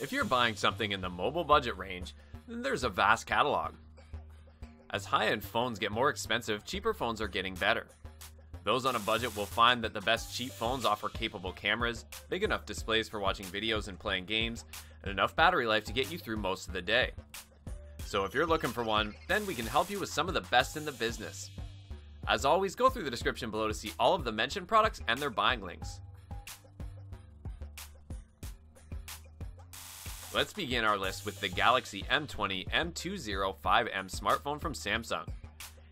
If you're buying something in the mobile budget range, then there's a vast catalog. As high-end phones get more expensive, cheaper phones are getting better. Those on a budget will find that the best cheap phones offer capable cameras, big enough displays for watching videos and playing games, and enough battery life to get you through most of the day. So if you're looking for one, then we can help you with some of the best in the business. As always, go through the description below to see all of the mentioned products and their buying links. Let's begin our list with the Galaxy M20 M20 5M smartphone from Samsung.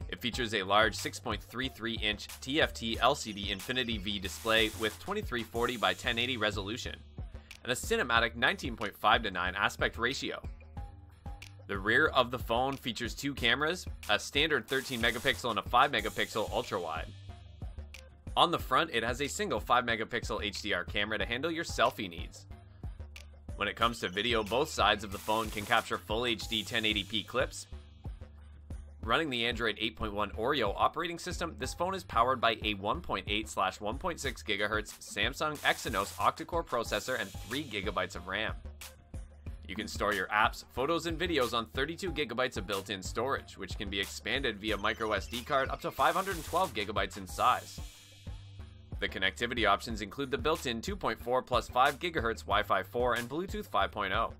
It features a large 6.33-inch TFT LCD Infinity-V display with 2340 by 1080 resolution and a cinematic 19.5:9 aspect ratio. The rear of the phone features two cameras, a standard 13-megapixel and a 5-megapixel ultra-wide. On the front, it has a single 5-megapixel HDR camera to handle your selfie needs. When it comes to video, both sides of the phone can capture full HD 1080p clips. Running the Android 8.1 Oreo operating system, this phone is powered by a 1.8/1.6 GHz Samsung Exynos octa-core processor and 3 GB of RAM. You can store your apps, photos, and videos on 32 GB of built-in storage, which can be expanded via microSD card up to 512 GB in size. The connectivity options include the built-in 2.4 plus 5 GHz Wi-Fi 4 and Bluetooth 5.0.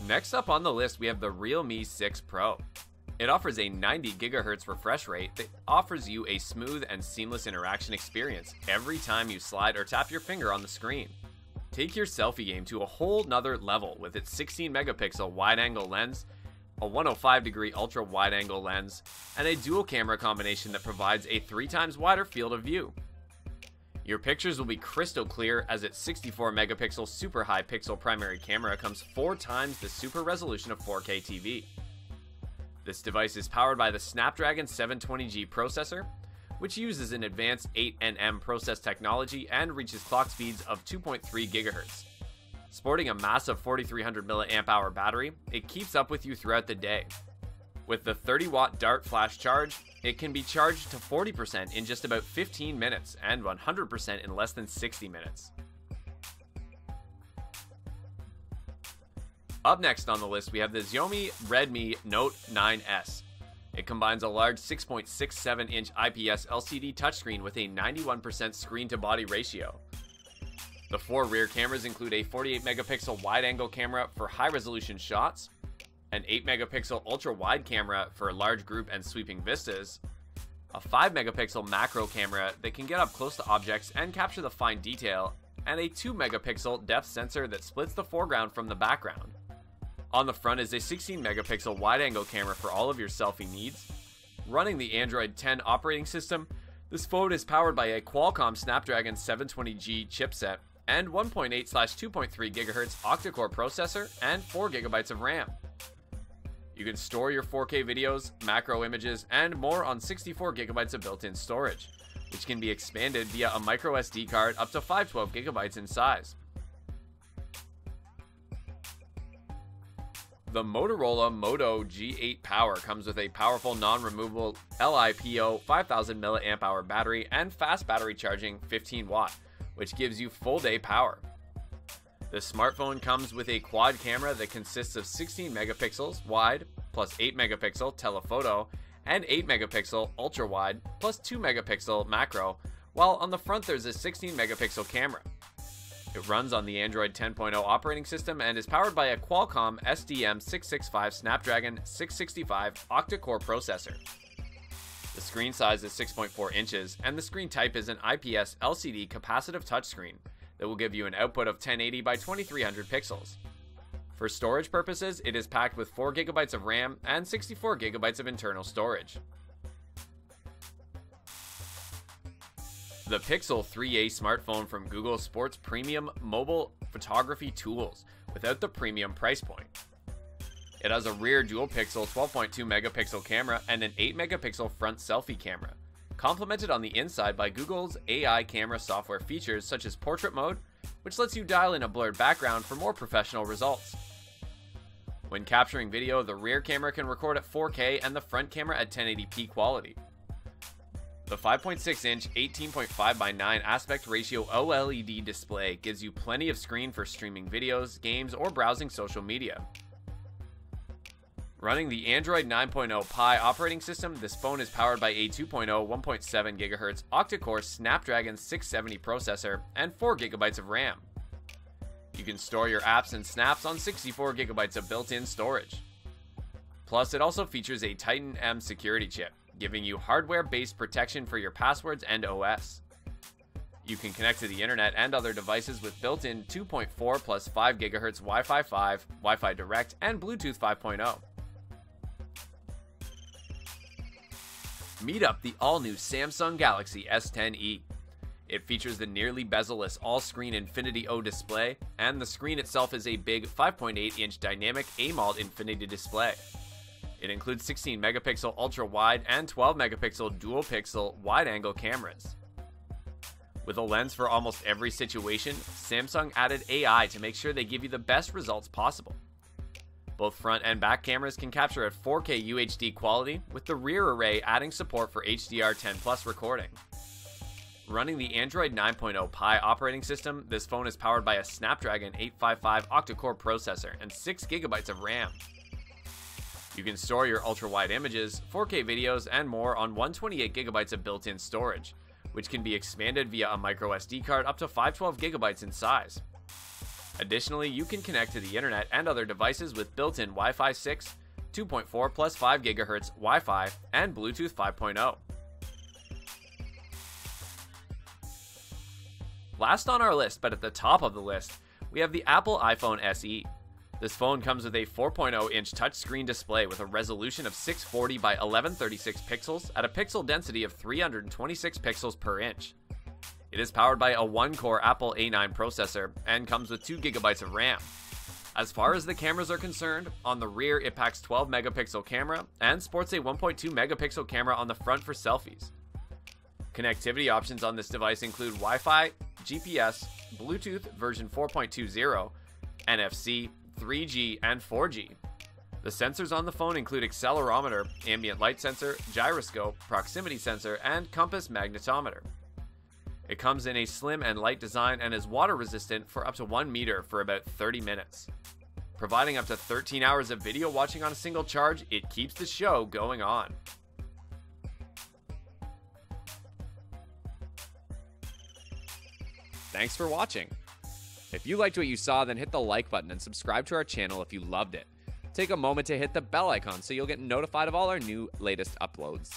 Next up on the list, we have the RealMe 6 Pro. It offers a 90 GHz refresh rate that offers you a smooth and seamless interaction experience every time you slide or tap your finger on the screen. Take your selfie game to a whole nother level with its 16-megapixel wide-angle lens, a 105-degree ultra-wide-angle lens, and a dual-camera combination that provides a 3 times wider field of view. Your pictures will be crystal clear as its 64-megapixel super high pixel primary camera comes 4 times the super resolution of 4K TV. This device is powered by the Snapdragon 720G processor, which uses an advanced 8nm process technology and reaches clock speeds of 2.3 GHz. Sporting a massive 4300 mAh battery, it keeps up with you throughout the day. With the 30-watt Dart flash charge, it can be charged to 40% in just about 15 minutes and 100% in less than 60 minutes. Up next on the list, we have the Xiaomi Redmi Note 9S. It combines a large 6.67-inch IPS LCD touchscreen with a 91% screen-to-body ratio. The 4 rear cameras include a 48-megapixel wide-angle camera for high-resolution shots, an 8-megapixel ultra-wide camera for large group and sweeping vistas, a 5-megapixel macro camera that can get up close to objects and capture the fine detail, and a 2-megapixel depth sensor that splits the foreground from the background. On the front is a 16-megapixel wide-angle camera for all of your selfie needs. Running the Android 10 operating system, this phone is powered by a Qualcomm Snapdragon 720G chipset and 1.8/2.3 GHz octa-core processor and 4 GB of RAM. You can store your 4K videos, macro images, and more on 64 GB of built-in storage, which can be expanded via a microSD card up to 512 GB in size. The Motorola MOTO G8 Power comes with a powerful non-removable LiPo 5000 mAh battery and fast battery charging 15 watt, which gives you full day power. The smartphone comes with a quad camera that consists of 16 megapixels wide plus 8 megapixel telephoto and 8 megapixel ultra wide plus 2 megapixel macro, while on the front there's a 16 megapixel camera. It runs on the Android 10.0 operating system and is powered by a Qualcomm SDM665 Snapdragon 665 octa-core processor. The screen size is 6.4 inches, and the screen type is an IPS LCD capacitive touchscreen that will give you an output of 1080 by 2300 pixels. For storage purposes, it is packed with 4 GB of RAM and 64 GB of internal storage. The Pixel 3a smartphone from Google sports premium mobile photography tools without the premium price point. It has a rear dual-pixel 12.2 megapixel camera and an 8 megapixel front selfie camera, complemented on the inside by Google's AI camera software features such as portrait mode, which lets you dial in a blurred background for more professional results. When capturing video, the rear camera can record at 4K and the front camera at 1080p quality. The 5.6-inch 18.5:9 aspect ratio OLED display gives you plenty of screen for streaming videos, games, or browsing social media. Running the Android 9.0 Pie operating system, this phone is powered by a 2.0 1.7 GHz octa-core Snapdragon 670 processor and 4 GB of RAM. You can store your apps and snaps on 64 GB of built-in storage. Plus, it also features a Titan M security chip, giving you hardware-based protection for your passwords and OS. You can connect to the internet and other devices with built-in 2.4 plus 5 GHz Wi-Fi 5, Wi-Fi Direct, and Bluetooth 5.0. Meet up the all-new Samsung Galaxy S10e. It features the nearly bezel-less all-screen Infinity-O display, and the screen itself is a big 5.8-inch dynamic AMOLED Infinity display. It includes 16-megapixel ultra-wide and 12-megapixel dual-pixel wide-angle cameras. With a lens for almost every situation, Samsung added AI to make sure they give you the best results possible. Both front and back cameras can capture at 4K UHD quality, with the rear array adding support for HDR10+ recording. Running the Android 9.0 Pie operating system, this phone is powered by a Snapdragon 855 octa-core processor and 6 GB of RAM. You can store your ultra-wide images, 4K videos, and more on 128 GB of built-in storage, which can be expanded via a microSD card up to 512 GB in size. Additionally, you can connect to the internet and other devices with built-in Wi-Fi 6, 2.4 plus 5 GHz Wi-Fi, and Bluetooth 5.0. Last on our list, but at the top of the list, we have the Apple iPhone SE. This phone comes with a 4.0-inch touchscreen display with a resolution of 640 by 1136 pixels at a pixel density of 326 pixels per inch. It is powered by a 1-core Apple A9 processor and comes with 2 GB of RAM. As far as the cameras are concerned, on the rear it packs 12-megapixel camera and sports a 1.2 megapixel camera on the front for selfies. Connectivity options on this device include Wi-Fi, GPS, Bluetooth version 4.20, NFC, 3G, and 4G. The sensors on the phone include accelerometer, ambient light sensor, gyroscope, proximity sensor, and compass magnetometer. It comes in a slim and light design and is water resistant for up to 1 meter for about 30 minutes. Providing up to 13 hours of video watching on a single charge, it keeps the show going on. Thanks for watching. If you liked what you saw, then hit the like button and subscribe to our channel if you loved it. Take a moment to hit the bell icon so you'll get notified of all our latest uploads.